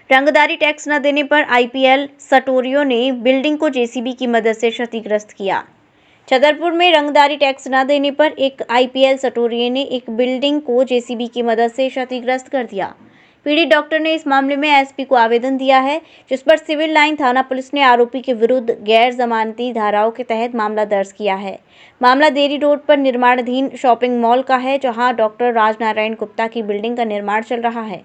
रंगदारी टैक्स न देने पर आईपीएल सटोरियों ने बिल्डिंग को जेसीबी की मदद से क्षतिग्रस्त किया। छतरपुर में रंगदारी टैक्स न देने पर एक आईपीएल सटोरिये ने एक बिल्डिंग को जेसीबी की मदद से क्षतिग्रस्त कर दिया। पीड़ित डॉक्टर ने इस मामले में एसपी को आवेदन दिया है, जिस पर सिविल लाइन थाना पुलिस ने आरोपी के विरुद्ध गैर जमानती धाराओं के तहत मामला दर्ज किया है। मामला देरी रोड पर निर्माणाधीन शॉपिंग मॉल का है, जहां डॉक्टर राजनारायण गुप्ता की बिल्डिंग का निर्माण चल रहा है।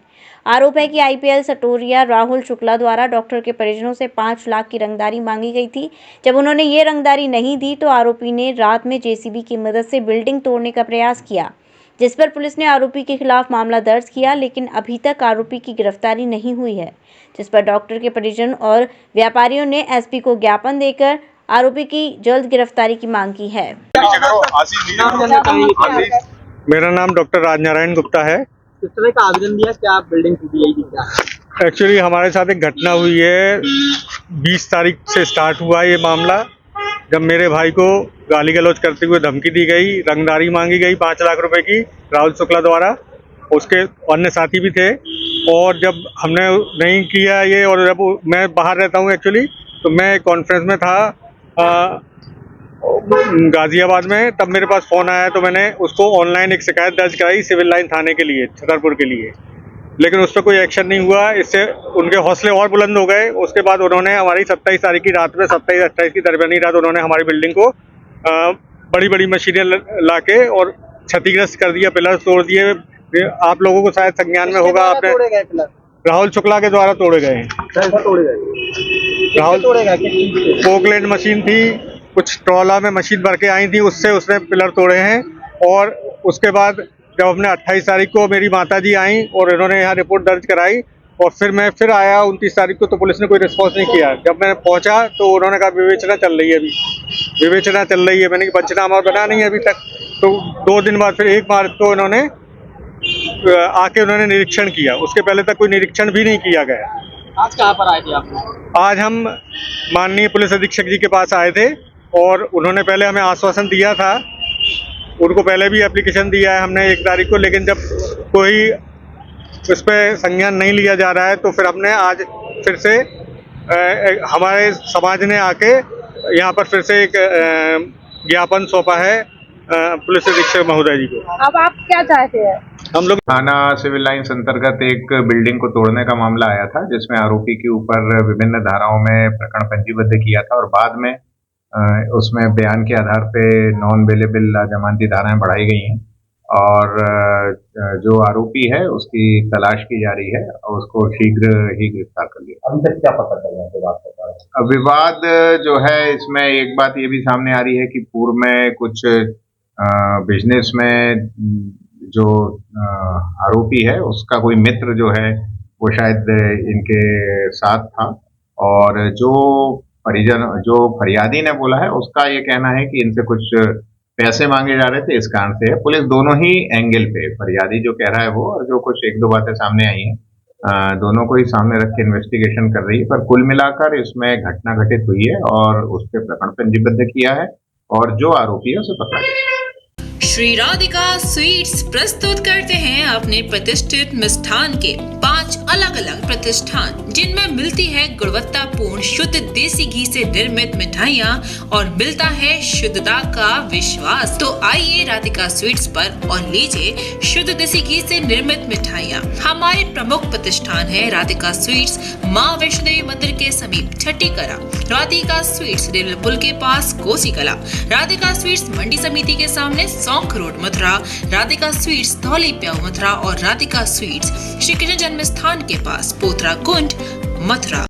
आरोप है कि आईपीएल सटोरिया राहुल शुक्ला द्वारा डॉक्टर के परिजनों से 5 लाख की रंगदारी मांगी गई थी। जब उन्होंने ये रंगदारी नहीं दी तो आरोपी ने रात में जेसीबी की मदद से बिल्डिंग तोड़ने का प्रयास किया, जिस पर पुलिस ने आरोपी के खिलाफ मामला दर्ज किया, लेकिन अभी तक आरोपी की गिरफ्तारी नहीं हुई है, जिस पर डॉक्टर के परिजन और व्यापारियों ने एसपी को ज्ञापन देकर आरोपी की जल्द गिरफ्तारी की मांग की है। मेरा नाम डॉक्टर राजनारायण गुप्ता है। किस तरह का आवेदन दिया, क्या बिल्डिंग टूटी गई थी क्या? एक्चुअली हमारे साथ एक घटना हुई है, 20 तारीख से स्टार्ट हुआ ये मामला, जब मेरे भाई को गाली गलौज करते हुए धमकी दी गई, रंगदारी मांगी गई 5 लाख रुपए की राहुल शुक्ला द्वारा, उसके अन्य साथी भी थे। और जब हमने नहीं किया ये, और जब मैं बाहर रहता हूँ एक्चुअली, तो मैं कॉन्फ्रेंस में था गाजियाबाद में, तब मेरे पास फ़ोन आया तो मैंने उसको ऑनलाइन एक शिकायत दर्ज कराई सिविल लाइन थाने के लिए, छतरपुर के लिए, लेकिन उस पर कोई एक्शन नहीं हुआ। इससे उनके हौसले और बुलंद हो गए। उसके बाद उन्होंने हमारी 27 तारीख की रात में, 27-28 की दरमियानी रात, उन्होंने हमारी बिल्डिंग को बड़ी बड़ी मशीनें ला के और क्षतिग्रस्त कर दिया, पिलर तोड़ दिए। आप लोगों को शायद संज्ञान में होगा, आपने राहुल शुक्ला के द्वारा तोड़े गए हैं। राहुल पोकलैंड मशीन थी, कुछ ट्रॉला में मशीन भर के आई थी, उससे उसने पिलर तोड़े हैं। और उसके बाद जब हमने 28 तारीख को मेरी माताजी आई और इन्होंने यहाँ रिपोर्ट दर्ज कराई, और फिर मैं आया 29 तारीख को, तो पुलिस ने कोई रिस्पॉन्स नहीं किया। जब मैं पहुँचा तो उन्होंने कहा विवेचना चल रही है, अभी विवेचना चल रही है। मैंने कहा पंचनामा बना नहीं है अभी तक। तो 2 दिन बाद फिर 1 मार्च को उन्होंने आके उन्होंने निरीक्षण किया, उसके पहले तक कोई निरीक्षण भी नहीं किया गया। आज कहाँ पर आए थे आप? आज हम माननीय पुलिस अधीक्षक जी के पास आए थे, और उन्होंने पहले हमें आश्वासन दिया था, उनको पहले भी एप्लीकेशन दिया है हमने 1 तारीख को, लेकिन जब कोई उस पर संज्ञान नहीं लिया जा रहा है, तो फिर हमने आज फिर से हमारे समाज ने आके यहाँ पर फिर से एक ज्ञापन सौंपा है पुलिस अधीक्षक महोदय जी को। अब आप क्या चाहते हैं? हम लोग थाना सिविल लाइन्स अंतर्गत एक बिल्डिंग को तोड़ने का मामला आया था, जिसमें आरोपी के ऊपर विभिन्न धाराओं में प्रकरण पंजीबद्ध किया था, और बाद में उसमें बयान के आधार पे नॉन बेलेबल जमानती धाराएं बढ़ाई गई हैं, और जो आरोपी है उसकी तलाश की जा रही है और उसको शीघ्र ही गिरफ्तार कर लिया। अभी तक क्या पता चला? विवाद जो है, इसमें एक बात ये भी सामने आ रही है कि पूर्व में कुछ बिजनेस में जो आरोपी है उसका कोई मित्र जो है वो शायद इनके साथ था, और जो फरियादी ने बोला है उसका ये कहना है कि इनसे कुछ पैसे मांगे जा रहे थे, इस कारण से है। पुलिस दोनों ही एंगल पे, फरियादी जो कह रहा है वो, और जो कुछ 1-2 बातें सामने आई हैं, दोनों को ही सामने रख के इन्वेस्टिगेशन कर रही है। पर कुल मिलाकर इसमें घटना घटित हुई है और उस पर प्रकरण पंजीबद्ध किया है, और जो आरोपी है उसे पकड़ा गया। श्री राधिका स्वीट्स प्रस्तुत करते हैं अपने प्रतिष्ठित मिष्ठान के 5 अलग-अलग प्रतिष्ठान, जिनमें मिलती है गुणवत्तापूर्ण शुद्ध देसी घी से निर्मित मिठाइयाँ और मिलता है शुद्धता का विश्वास। तो आइए राधिका स्वीट्स पर और लीजिए शुद्ध देसी घी से निर्मित मिठाइयाँ। हमारे प्रमुख प्रतिष्ठान है राधिका स्वीट्स, माँ वैष्णो देवी मंदिर के समीप छठी कला, राधिका स्वीट्स रेलवे पुल के पास कोसी कला, राधिका स्वीट्स मंडी समिति के सामने सौंख रोड मथुरा, राधिका स्वीट्स धौली प्याऊ मथुरा, और राधिका स्वीट्स श्री कृष्ण जन्म स्थान के पास पोथरा कुंड मथुरा।